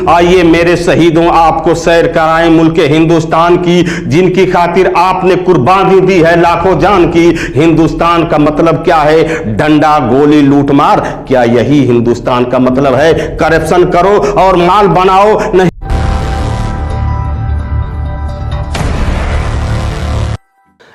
आइए मेरे शहीदों आपको सैर कराएं मुल्क हिंदुस्तान की, जिनकी खातिर आपने कुर्बानी दी है लाखों जान की। हिंदुस्तान का मतलब क्या है? डंडा गोली लूटमार। क्या यही हिंदुस्तान का मतलब है? करप्शन करो और माल बनाओ, नहीं।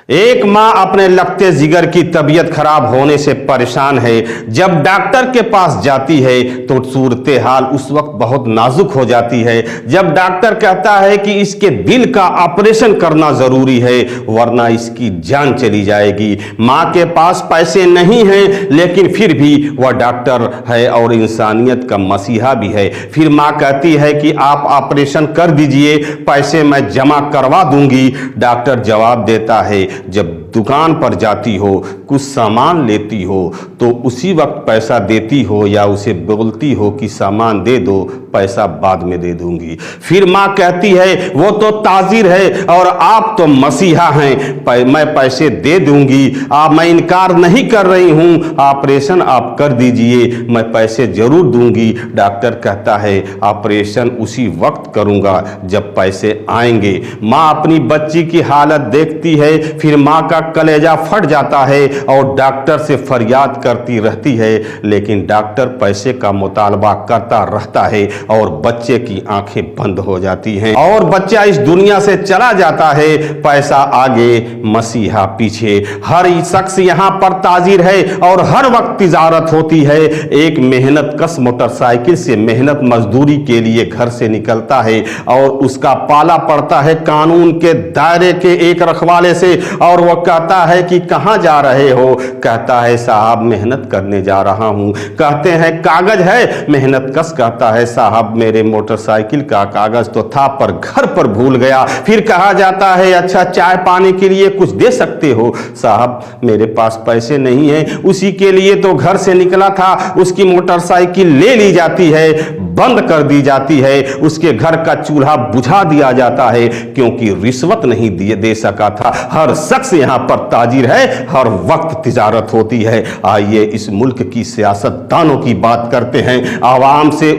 एक मां अपने लगते जिगर की तबीयत खराब होने से परेशान है। जब डॉक्टर के पास जाती है तो सूरत हाल उस वक्त बहुत नाजुक हो जाती है। जब डॉक्टर कहता है कि इसके दिल का ऑपरेशन करना जरूरी है वरना इसकी जान चली जाएगी। मां के पास पैसे नहीं हैं लेकिन फिर भी वह डॉक्टर है और इंसानियत का मसीहा भी है। फिर मां कहती है कि आप ऑपरेशन कर दीजिए, पैसे मैं जमा करवा दूंगी। डॉक्टर जवाब देता है, जब दुकान पर जाती हो, कुछ सामान लेती हो तो उसी वक्त पैसा देती हो या उसे बोलती हो कि सामान दे दो, पैसा बाद में दे दूंगी। फिर मां कहती है वो तो ताजिर है और आप तो मसीहा हैं, मैं पैसे दे दूंगी, मैं इनकार नहीं कर रही हूं, ऑपरेशन आप कर दीजिए, मैं पैसे जरूर दूंगी। डॉक्टर कहता है ऑपरेशन उसी वक्त करूंगा जब पैसे आएंगे। मां अपनी बच्ची की हालत देखती है, फिर मां का कलेजा फट जाता है और डॉक्टर से फरियाद करती रहती है, लेकिन डॉक्टर पैसे का मुतालबा करता रहता है और बच्चे की आंखें बंद हो जाती हैं और बच्चा इस दुनिया से चला जाता है। पैसा आगे, मसीहा पीछे। हर शख्स यहां पर ताजिर है और हर वक्त तिजारत होती है। एक मेहनत कश मोटरसाइकिल से मेहनत मजदूरी के लिए घर से निकलता है और उसका पाला पड़ता है कानून के दायरे के एक रखवाले से और वह कहता है कि कहां जा रहे हो? कहता है साहब मेहनत करने जा रहा हूं। कहते हैं कागज है? मेहनत कश कहता है साहब मेरे मोटरसाइकिल का कागज तो था पर घर पर भूल गया। फिर कहा जाता है अच्छा चाय पानी के लिए कुछ दे सकते हो? साहब मेरे पास पैसे नहीं है, उसी के लिए तो घर से निकला था। उसकी मोटरसाइकिल ले ली जाती है, बंद कर दी जाती है, उसके घर का चूल्हा बुझा दिया जाता है क्योंकि रिश्वत नहीं दे सका था। हर शख्स यहां पर ताजिर है, हर वक्त तिजारत होती है। आइए इस मुल्क की सियासतदानों की बात करते हैं। आवाम से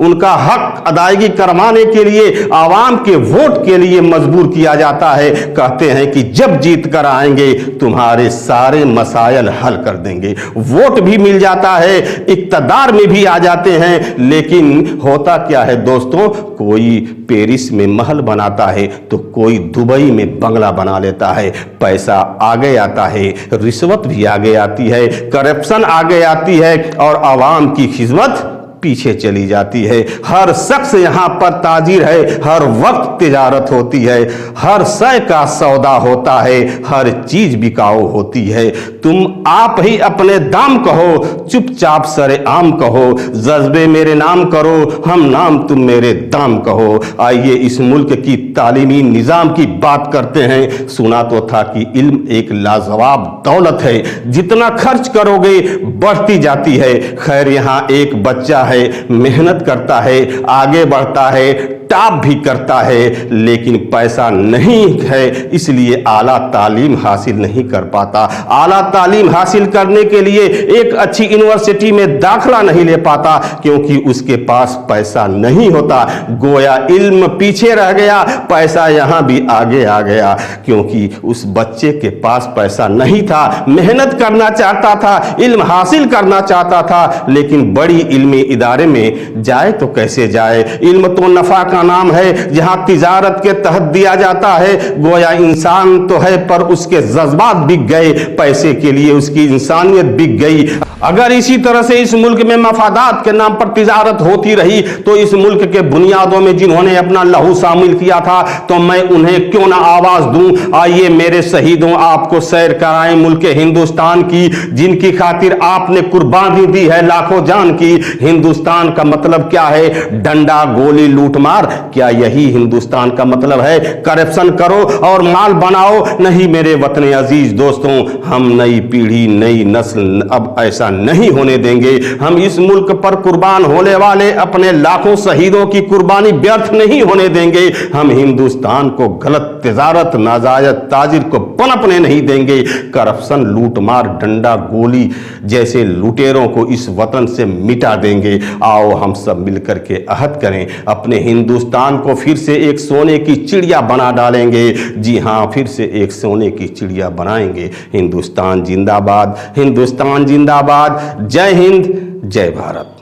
उनका हक अदायगी करवाने के लिए आवाम के वोट के लिए मजबूर किया जाता है। कहते हैं कि जब जीत कर आएंगे तुम्हारे सारे मसाइल हल कर देंगे। वोट भी मिल जाता है, इक्तदार में भी आ जाते हैं, लेकिन होता क्या है दोस्तों, कोई पेरिस में महल बनाता है तो कोई दुबई में बंगला बना लेता है। पैसा आगे आता है, रिश्वत भी आगे आती है, करप्शन आगे आती है और आवाम की खिदमत पीछे चली जाती है। हर शख्स यहां पर ताजिर है, हर वक्त तिजारत होती है, हर शय का सौदा होता है, हर चीज बिकाऊ होती है। तुम आप ही अपने दाम कहो, चुपचाप सरे आम कहो, जज्बे मेरे नाम करो, हम नाम तुम मेरे दाम कहो। आइए इस मुल्क की तालीमी निजाम की बात करते हैं। सुना तो था कि इल्म एक लाजवाब दौलत है, जितना खर्च करोगे बढ़ती जाती है। खैर यहाँ एक बच्चा है, मेहनत करता है, आगे बढ़ता है, टॉप भी करता है, लेकिन पैसा नहीं है इसलिए आला तालीम हासिल नहीं कर पाता। आला तालीम हासिल करने के लिए एक अच्छी यूनिवर्सिटी में दाखला नहीं ले पाता क्योंकि उसके पास पैसा नहीं होता। गोया इल्म पीछे रह गया, पैसा यहां भी आगे आ गया क्योंकि उस बच्चे के पास पैसा नहीं था। मेहनत करना चाहता था, इल्म हासिल करना चाहता था, लेकिन बड़ी इल्मी इदारे में जाए तो कैसे जाए? इल्म तो नफा का नाम है जहां तिजारत के तहत दिया जाता है। गोया इंसान तो है पर उसके जज्बात बिक गए, पैसे के लिए उसकी इंसानियत बिक गई। अगर इसी तरह से इस मुल्क में मफादात के नाम पर तिजारत होती रही तो इस मुल्क के बुनियादों में जिन्होंने अपना लहू शामिल किया था तो मैं उन्हें क्यों ना आवाज दूं। आइए मेरे शहीदों आपको सैर कराएं मुल्क हिंदुस्तान की, जिनकी खातिर आपने कुर्बानी दी है लाखों जान की। हिंदुस्तान का मतलब क्या है? डंडा गोली लूटमार। क्या यही हिंदुस्तान का मतलब है? करप्शन करो और माल बनाओ? नहीं मेरे वतन अजीज दोस्तों, हम नई पीढ़ी, नई नस्ल अब ऐसा नहीं होने देंगे। हम इस मुल्क पर कुर्बान होने वाले अपने लाखों शहीदों की कुर्बानी व्यर्थ नहीं होने देंगे। हम हिंदुस्तान को गलत तिजारत, नाजायज ताजिर को पनपने नहीं देंगे। करप्शन, लूटमार, डंडा गोली जैसे लुटेरों को इस वतन से मिटा देंगे। आओ हम सब मिलकर के अहद करें, अपने हिंदुस्तान को फिर से एक सोने की चिड़िया बना डालेंगे। जी हाँ, फिर से एक सोने की चिड़िया बनाएंगे। हिंदुस्तान जिंदाबाद, हिंदुस्तान जिंदाबाद। जय हिंद, जय भारत।